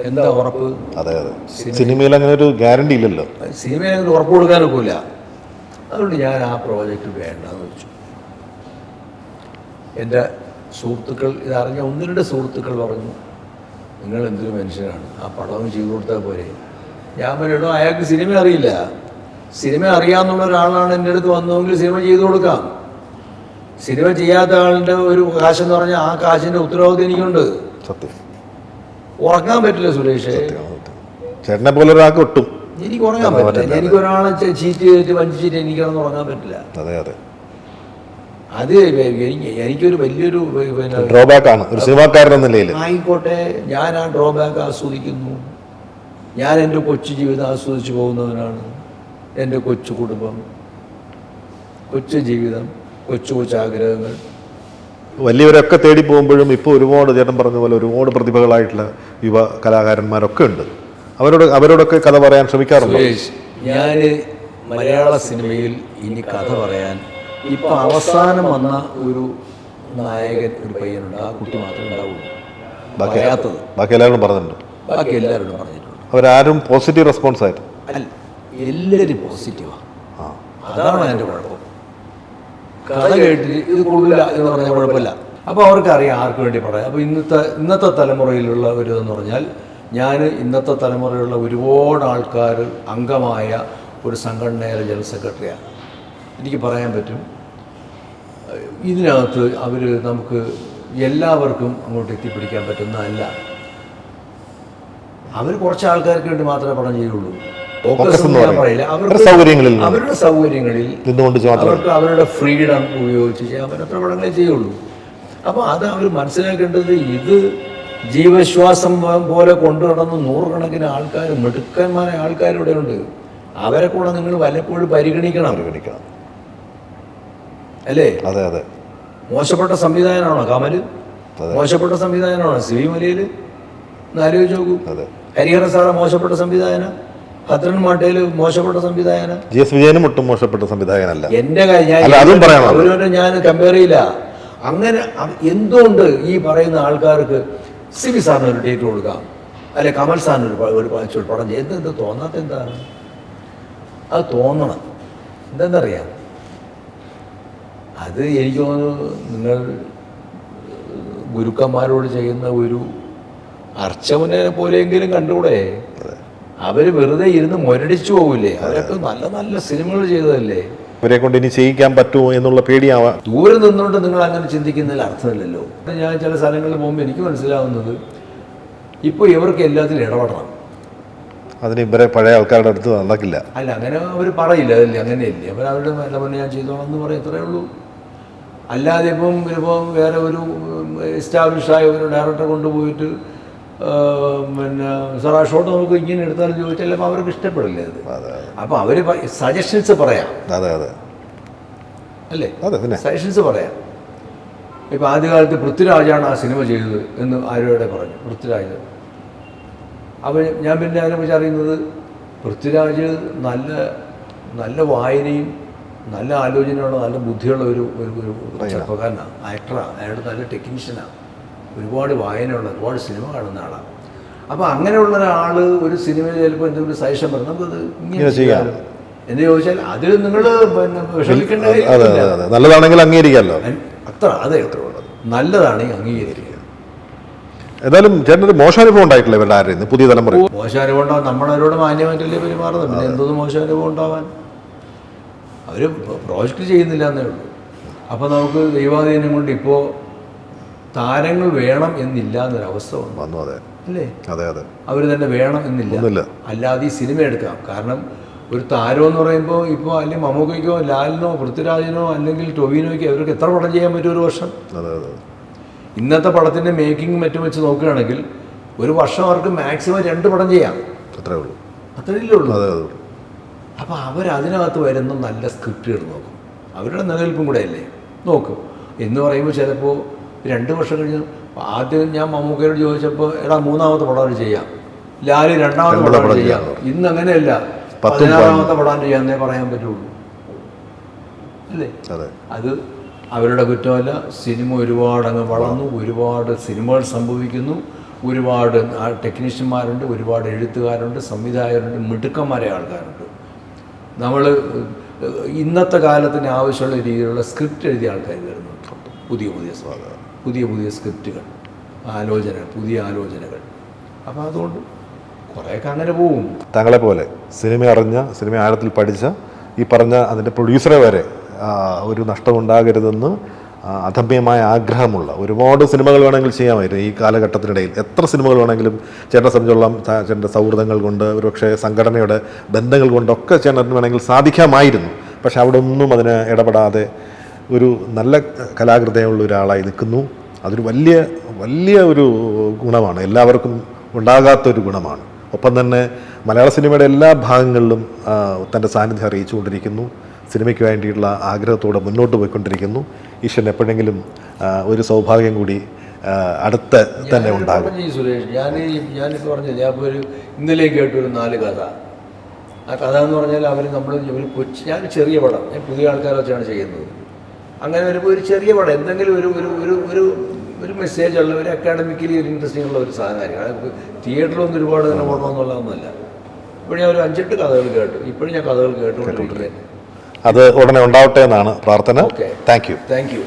എന്താ ഉറപ്പ്? അതെ അതെ, സിനിമയിൽ അങ്ങനെ ഒരു ഗ്യാരണ്ടി ഇല്ലല്ലോ. സിനിമയിൽ ഉറപ്പ് കൊടുക്കാനൊക്കില്ല. അതുകൊണ്ട് ഞാൻ ആ പ്രോജക്റ്റ് വേണ്ടെന്ന് വെച്ചു. എൻ്റെ സുഹൃത്തുക്കൾ ഇതറിഞ്ഞ 1-2 സുഹൃത്തുക്കൾ പറഞ്ഞു, നിങ്ങൾ എന്തൊരു മനുഷ്യനാണ്, ആ പടവും ചെയ്തു കൊടുത്താൽ പോരെ. ഞാൻ പറഞ്ഞിട്ടോ അയാൾക്ക് സിനിമ അറിയില്ല. സിനിമ അറിയാമെന്നുള്ള ഒരാളാണ് എൻ്റെ അടുത്ത് വന്നതെങ്കിൽ സിനിമ ചെയ്തു കൊടുക്കാം. സിനിമ ചെയ്യാത്ത ആളുടെ ഒരു കാശെന്ന് പറഞ്ഞാൽ ആ കാശിൻ്റെ ഉത്തരവാദിത്വം എനിക്കുണ്ട്. സത്യം, ഉറങ്ങാൻ പറ്റില്ല സുരേഷ്. ചേട്ടനെ പോലെ ഒരാൾക്ക് ഒട്ടും എനിക്ക് ഉറങ്ങാൻ പറ്റില്ല. എനിക്കൊരാളെ ചീറ്റ് ചെയ്തിട്ട് വഞ്ചിച്ചിട്ട് എനിക്കൊന്നും ഉറങ്ങാൻ പറ്റില്ല. അതെ അതെ, അത് എനിക്കൊരു വലിയൊരു ഡ്രോബാക്ക് ആണ് ഒരു സിനിമാക്കാരൻ എന്ന നിലയിൽ. ആയിക്കോട്ടെ, ഞാൻ ആ ഡ്രോബാക്ക് ആസ്വദിക്കുന്നു. ഞാൻ എൻ്റെ കൊച്ചു ജീവിതം ആസ്വദിച്ചു പോകുന്നവനാണ്. എൻ്റെ കൊച്ചു കുടുംബം, കൊച്ചു ജീവിതം, കൊച്ചു ആഗ്രഹങ്ങൾ. വലിയവരൊക്കെ തേടി പോകുമ്പോഴും ഇപ്പോൾ ഒരുപാട് ചേട്ടൻ പറഞ്ഞ പോലെ ഒരുപാട് പ്രതിഭകളായിട്ടുള്ള യുവ കലാകാരന്മാരൊക്കെ ഉണ്ട്. അവരോടൊക്കെ കഥ പറയാൻ ശ്രമിക്കാറുണ്ട്. ഞാൻ മലയാള സിനിമയിൽ ഇനി കഥ പറയാൻ ഇപ്പം അവസാനം വന്ന ഒരു നായകൻ, ഒരു പയ്യനുണ്ട്. ആ കുട്ടി മാത്രമേ ഉണ്ടാവുള്ളൂ. ബാക്കി എല്ലാവരും പറഞ്ഞിട്ടുണ്ട്. ബാക്കി എല്ലാവരോടും പറഞ്ഞിട്ടുണ്ട്. അവരാരും പോസിറ്റീവ് റെസ്പോൺസ് ആയിട്ട് അല്ല, എല്ലാവരും പോസിറ്റീവാണ്. അതാണ് എൻ്റെ കുഴപ്പം. കഥ കേട്ടിട്ട് ഇത് കൊള്ളില്ല എന്ന് പറഞ്ഞാൽ കുഴപ്പമില്ല. അപ്പോൾ അവർക്കറിയാം ആർക്ക് വേണ്ടി പറയാം. അപ്പോൾ ഇന്നത്തെ തലമുറയിലുള്ള ഒരു ഇതെന്ന് പറഞ്ഞാൽ, ഞാൻ ഇന്നത്തെ തലമുറയിലുള്ള ഒരുപാട് ആൾക്കാർ അംഗമായ ഒരു സംഘടനയുടെ ജനറൽ സെക്രട്ടറിയാണ്. എനിക്ക് പറയാൻ പറ്റും, ഇതിനകത്ത് അവർ നമുക്ക് എല്ലാവർക്കും അങ്ങോട്ട് എത്തിപ്പിടിക്കാൻ പറ്റുന്നതല്ല. അവർ കുറച്ച് ആൾക്കാർക്ക് വേണ്ടി മാത്രമേ പടം ചെയ്യുള്ളൂ. അവരുടെ സൗകര്യങ്ങളിൽ അവർക്ക് അവരുടെ ഫ്രീഡം ഉപയോഗിച്ച് ചെയ്യാൻ പറ്റുന്ന പടങ്ങളെ ചെയ്യുള്ളൂ. അപ്പോൾ അത് അവർ മനസ്സിലാക്കേണ്ടത്, ഇത് ജീവശ്വാസം പോലെ കൊണ്ടു നടന്ന് നൂറുകണക്കിന് ആൾക്കാർ, മിടുക്കന്മാരായ ആൾക്കാരിവിടെ ഉണ്ട്. അവരെ കൂടെ നിങ്ങൾ വല്ലപ്പോഴും പരിഗണിക്കണം. അല്ലേ? അതെ അതെ. മോശപ്പെട്ട സംവിധാനമാണോ കമല്? മോശപ്പെട്ട സംവിധാനമാണോ സിബി മലയിൽ? ആലോചിച്ച് നോക്കൂ. ഹരിഹര സാറ മോശപ്പെട്ട സംവിധാനം, ഭദ്രൻ മാട്ടേല് മോശപ്പെട്ട സംവിധാനം, GS വിജയനും ഒട്ടും മോശപ്പെട്ട സംവിധായകനല്ല. എൻ്റെ അവരോട് ഞാൻ കമ്പയർ ചെയ്യില്ല. അങ്ങനെ എന്തുകൊണ്ട് ഈ പറയുന്ന ആൾക്കാർക്ക് സിബി സാറിന് ഒരു ഡേറ്റ് കൊടുക്കാം, അല്ലെ കമൽ സാറിന് ഒരു പടം ചെയ്ത് എന്ത് തോന്നാത്ത എന്താണ്? അത് തോന്നണം. എന്തെന്നറിയാം, അത് എനിക്ക് തോന്നുന്നു നിങ്ങൾ ഗുരുക്കന്മാരോട് ചെയ്യുന്ന ഒരു അർച്ചവനെ പോലെയെങ്കിലും കണ്ടുകൂടെ? അവർ വെറുതെ ഇരുന്ന് മുരടിച്ചു പോകില്ലേ? അവരൊക്കെ നല്ല നല്ല സിനിമകൾ ചെയ്തതല്ലേ? ഇവരെ കൊണ്ട് ഇനി ചെയ്യിക്കാൻ പറ്റുമോ എന്നുള്ള പേടിയാവാം. ദൂരെ നിന്നുകൊണ്ട് നിങ്ങൾ അങ്ങനെ ചിന്തിക്കുന്നതിൽ അർത്ഥമില്ലല്ലോ. ഞാൻ ചില സ്ഥലങ്ങളിൽ പോകുമ്പോൾ എനിക്ക് മനസ്സിലാവുന്നത്, ഇപ്പോൾ ഇവർക്ക് എല്ലാത്തിലും ഇടപെടണം. അതിന് ഇവരെ പഴയ ആൾക്കാരുടെ അടുത്ത് നടക്കില്ല. അല്ല, അങ്ങനെ അവർ പറയില്ല, അതല്ലേ? അങ്ങനെയല്ലേ? അവരവരുടെ നല്ല പണി ഞാൻ ചെയ്തോളാം എന്ന് പറയും, ഇത്രയേ ഉള്ളൂ. അല്ലാതെ ഇപ്പം വേറെ ഒരു എസ്റ്റാബ്ലിഷായ ഒരു ഡയറക്ടറെ കൊണ്ടുപോയിട്ട് പിന്നെ സാർ ആ ഷോട്ട് നമുക്ക് ഇങ്ങനെ എടുത്താലും ചോദിച്ചാൽ അപ്പോൾ അവർക്ക് ഇഷ്ടപ്പെടില്ലേ അത്? അപ്പോൾ അവർ സജഷൻസ് പറയാം. അതെ അതെ അല്ലേ? സജഷൻസ് പറയാം. ഇപ്പം ആദ്യകാലത്ത് പൃഥ്വിരാജാണ് ആ സിനിമ ചെയ്തത് എന്ന് ആരോടെ പറഞ്ഞു, പൃഥ്വിരാജ്. അപ്പോൾ ഞാൻ പിന്നെ അതിനെക്കുറിച്ച് അറിയുന്നത്, പൃഥ്വിരാജ് നല്ല നല്ല വായനയും നല്ല ആലോചനയുള്ള നല്ല ബുദ്ധിയുള്ള ഒരു ചെറുപ്പക്കാരനാണ്, ആക്ടറാണ്. അയാൾ നല്ല ടെക്നീഷ്യനാണ്, ഒരുപാട് വായനയുള്ള, ഒരുപാട് സിനിമ കാണുന്ന ആളാണ്. അപ്പോൾ അങ്ങനെയുള്ള ഒരാൾ ഒരു സിനിമയിൽ ചിലപ്പോൾ എന്തെങ്കിലും സജഷൻ പറഞ്ഞു, നമുക്കത് ഇങ്ങനെ ചെയ്യാം എന്ന് ചോദിച്ചാൽ അതിൽ നിങ്ങൾ പിന്നെ വിഷമിക്കേണ്ട കാര്യം. നല്ലതാണെങ്കിൽ അംഗീകരിക്കാമല്ലോ. അത്ര അതേ ഉള്ളത്, നല്ലതാണെങ്കിൽ അംഗീകരിക്കുക. ഏതായാലും ചേട്ടനൊരു മോശാനുഭവം ഉണ്ടായിട്ടില്ല ഇവരുടെ ആരും പുതിയ തലമുറ? മോശാനുഭവം ഉണ്ടാവും, നമ്മളവരോട് മാന്യമായിട്ടല്ലേ പെരുമാറുന്നത്. പിന്നെ എന്തോന്നും മോശാനുഭവം ഉണ്ടാവാൻ? അവർ പ്രോജക്റ്റ് ചെയ്യുന്നില്ല എന്നേ ഉള്ളൂ. അപ്പോൾ നമുക്ക് ദൈവാധീനം കൊണ്ട് ഇപ്പോൾ താരങ്ങൾ വേണം എന്നില്ല എന്നൊരവസ്ഥ വന്നു. അതെ അല്ലേ? അതെ അതെ. അവർ തന്നെ വേണം എന്നില്ല. അല്ലാതെ ഈ സിനിമ എടുക്കാം. കാരണം ഒരു താരം എന്ന് പറയുമ്പോൾ ഇപ്പോൾ അല്ലെങ്കിൽ മമ്മൂക്കയ്ക്കോ ലാലിനോ പൃഥ്വിരാജിനോ അല്ലെങ്കിൽ ടൊവിനോയ്ക്കോ അവർക്ക് എത്ര പടം ചെയ്യാൻ പറ്റും ഒരു വർഷം? അതെ അതെ. ഇന്നത്തെ പടത്തിൻ്റെ മേക്കിംഗ് മറ്റും വെച്ച് നോക്കുകയാണെങ്കിൽ ഒരു വർഷം അവർക്ക് മാക്സിമം 2 പടം ചെയ്യാം. അത്രേ ഉള്ളൂ. അത്രയല്ലേ ഉള്ളൂ. അപ്പോൾ അവരതിനകത്ത് വരുന്ന നല്ല സ്ക്രിപ്റ്റുകൾ നോക്കും. അവരുടെ നിലനിൽപ്പും കൂടെ അല്ലേ നോക്കും. എന്ന് പറയുമ്പോൾ ചിലപ്പോൾ 2 വർഷം കഴിഞ്ഞ്, ആദ്യം ഞാൻ മമ്മൂക്കയോട് ചോദിച്ചപ്പോൾ എടാ 3ാമത്തെ പടം ചെയ്യാം, ലാല് 2ാമത്തെ പടം ചെയ്യാം. ഇന്ന് അങ്ങനെയല്ല, 16ാമത്തെ പടം ചെയ്യാന്നേ പറയാൻ പറ്റുള്ളൂ. അല്ലേ? അത് അവരുടെ കുറ്റമല്ല. സിനിമ ഒരുപാട് അങ്ങ് വളർന്നു, ഒരുപാട് സിനിമകൾ സംഭവിക്കുന്നു, ഒരുപാട് ടെക്നീഷ്യന്മാരുണ്ട്, ഒരുപാട് എഴുത്തുകാരുണ്ട്, സംവിധായകരുണ്ട്, മിടുക്കന്മാരെ ആൾക്കാരുണ്ട്. നമ്മൾ ഇന്നത്തെ കാലത്തിന് ആവശ്യമുള്ള രീതിയിലുള്ള സ്ക്രിപ്റ്റ് എഴുതിയ ആൾക്കാർ വരുന്നുണ്ട്. പുതിയ സ്ക്രിപ്റ്റുകൾ, പുതിയ ആലോചനകൾ. അപ്പോൾ അതുകൊണ്ട് കുറേയൊക്കെ അങ്ങനെ പോവും. താങ്കളെ പോലെ സിനിമ അറിഞ്ഞ, സിനിമ ആഴത്തിൽ പഠിച്ച, ഈ പറഞ്ഞ അതിൻ്റെ പ്രൊഡ്യൂസറെ വരെ ഒരു നഷ്ടമുണ്ടാകരുതെന്ന് അധമ്യമായ ആഗ്രഹമുള്ള ഒരുപാട് സിനിമകൾ വേണമെങ്കിൽ ചെയ്യാമായിരുന്നു ഈ കാലഘട്ടത്തിനിടയിൽ. എത്ര സിനിമകൾ വേണമെങ്കിലും ചേട്ടനെ സംബന്ധിച്ചോളം ചേട്ടൻ്റെ സൗഹൃദങ്ങൾ കൊണ്ട്, ഒരുപക്ഷെ സംഘടനയുടെ ബന്ധങ്ങൾ കൊണ്ടൊക്കെ ചേട്ടന് വേണമെങ്കിൽ സാധിക്കാമായിരുന്നു. പക്ഷെ അവിടെ ഒന്നും അതിന് ഇടപെടാതെ ഒരു നല്ല കലാകൃതയുള്ള ഒരാളായി നിൽക്കുന്നു. അതൊരു വലിയ ഒരു ഗുണമാണ്, എല്ലാവർക്കും ഉണ്ടാകാത്തൊരു ഗുണമാണ്. ഒപ്പം തന്നെ മലയാള സിനിമയുടെ എല്ലാ ഭാഗങ്ങളിലും തൻ്റെ സാന്നിധ്യം അറിയിച്ചുകൊണ്ടിരിക്കുന്നു. സിനിമയ്ക്ക് വേണ്ടിയിട്ടുള്ള ആഗ്രഹത്തോടെ മുന്നോട്ട് പോയിക്കൊണ്ടിരിക്കുന്നു. ഈശ്വരൻ എപ്പോഴെങ്കിലും ഒരു സൗഭാഗ്യം കൂടി അടുത്ത തന്നെ ഉണ്ടാകും. സുരേഷ്, ഞാനിപ്പോൾ പറഞ്ഞില്ല, ഞാൻ ഇപ്പോൾ ഇന്നലെ കേട്ടൊരു 4 കഥ. ആ കഥ എന്ന് പറഞ്ഞാൽ ഞാൻ ചെറിയ പടം, ഞാൻ പുതിയ ആൾക്കാരെ വെച്ചാണ് ചെയ്യുന്നത്. അങ്ങനെ വരുമ്പോൾ ഒരു ചെറിയ പടം, എന്തെങ്കിലും ഒരു മെസ്സേജ് ഉള്ള, ഒരു അക്കാഡമിക്കലി ഒരു ഇൻട്രസ്റ്റിംഗ് ഉള്ള ഒരു സാധനമായിരിക്കും. തിയേറ്ററിലൊന്നും ഒരുപാട് തന്നെ പോകണമെന്നുള്ളതൊന്നുമല്ല. ഇപ്പോൾ ഞാൻ ഒരു 5-8 കഥകൾ കേട്ടു. ഇപ്പോഴും ഞാൻ കഥകൾ കേട്ടുകൊണ്ടിരിക്കുകയാണ്. അത് ഉടനെ ഉണ്ടാവട്ടെ എന്നാണ് പ്രാർത്ഥന. Okay. Thank you. Thank you.